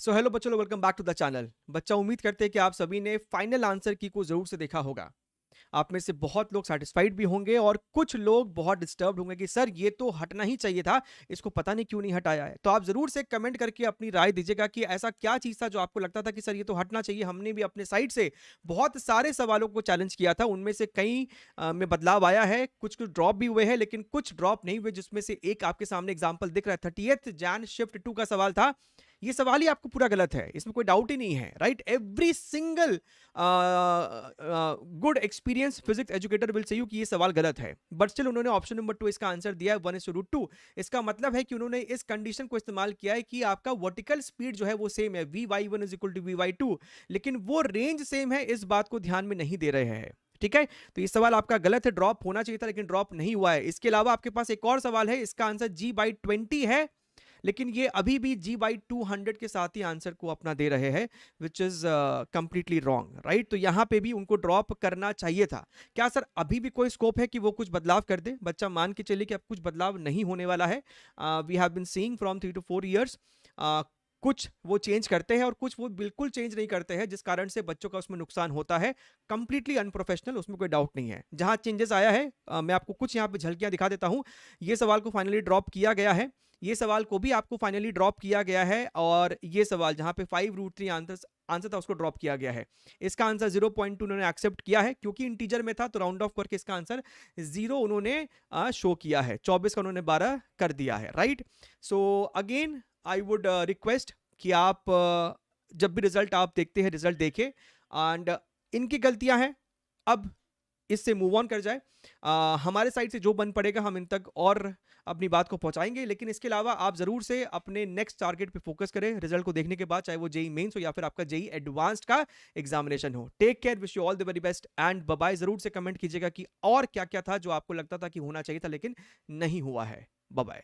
सो hello बच्चों, welcome back to the channel. बच्चा, उम्मीद करते हैं कि आप सभी ने फाइनल आंसर की को जरूर से देखा होगा। आप में से बहुत लोग सेटिस्फाइड भी होंगे और कुछ लोग बहुत डिस्टर्ब्ड होंगे कि सर ये तो हटना ही चाहिए था, इसको पता नहीं क्यों नहीं हटाया है। तो आप जरूर से कमेंट करके अपनी राय दीजिएगा कि ऐसा क्या चीज था जो आपको लगता था कि सर ये तो हटना चाहिए। हमने भी अपने साइड से बहुत सारे सवालों को चैलेंज किया था, उनमें से कई में बदलाव आया है, कुछ कुछ ड्रॉप भी हुए हैं, लेकिन कुछ ड्रॉप नहीं हुए, जिसमें से एक आपके सामने एग्जाम्पल दिख रहा है। 30th जैन शिफ्ट 2 का सवाल था। ये सवाल ही आपको पूरा गलत है, इसमें कोई डाउट ही नहीं है। Right, every single good experience physics educator will say you कि ये सवाल गलत है, बट स्टिल उन्होंने ऑप्शन नंबर 2 इसका आंसर दिया है 1:√2। इसका मतलब है कि उन्होंने इस कंडीशन को इस्तेमाल किया है कि आपका वर्टिकल स्पीड जो है वो सेम है, vy1 = vy2, लेकिन वो रेंज सेम है, इस बात को ध्यान में नहीं दे रहे हैं। ठीक है, तो ये सवाल आपका गलत है, ड्रॉप होना चाहिए था लेकिन ड्रॉप नहीं हुआ है। इसके अलावा आपके पास एक और सवाल है, इसका आंसर g/20 है, लेकिन ये अभी भी g/200 के साथ ही आंसर को अपना दे रहे हैं, which is completely wrong. Right, तो यहां पे भी उनको ड्रॉप करना चाहिए था। क्या सर अभी भी कोई स्कोप है कि वो कुछ बदलाव कर दे? बच्चा, मान के चलिए कि अब कुछ बदलाव नहीं होने वाला है। We have been seeing from 3 to 4 years। कुछ वो चेंज करते हैं और कुछ वो बिल्कुल चेंज नहीं करते हैं, जिस कारण से बच्चों का उसमें नुकसान होता है। कंप्लीटली अनप्रोफेशनल, उसमें कोई डाउट नहीं है। जहां चेंजेस आया है, मैं आपको कुछ यहां पे झलकियां दिखा देता हूं। ये सवाल को फाइनली ड्रॉप किया गया है, ये सवाल को भी आपको फाइनली ड्रॉप किया गया है, और ये सवाल जहां पे 5√3 आंसर था उसको ड्रॉप किया गया है। इसका आंसर 0.2 उन्होंने एक्सेप्ट किया है, क्योंकि इंटीजर में था तो राउंड ऑफ करके इसका आंसर 0 उन्होंने शो किया है। 24 का उन्होंने 12 कर दिया है। Right, so again I would request कि आप जब भी रिजल्ट आप देखते हैं, रिजल्ट देखें, एंड इनकी गलतियां हैं, अब इससे मूव ऑन कर जाए। हमारे साइड से जो बन पड़ेगा हम इन तक और अपनी बात को पहुंचाएंगे, लेकिन इसके अलावा आप जरूर से अपने नेक्स्ट टारगेट पे फोकस करें रिजल्ट को देखने के बाद, चाहे वो जेई मेंस हो या फिर आपका जेई एडवांस्ड का एग्जामिनेशन हो। Take care, wish you all the very best and bye bye. जरूर से कमेंट कीजिएगा कि और क्या क्या था जो आपको लगता था कि होना चाहिए था लेकिन नहीं हुआ है। Bye bye.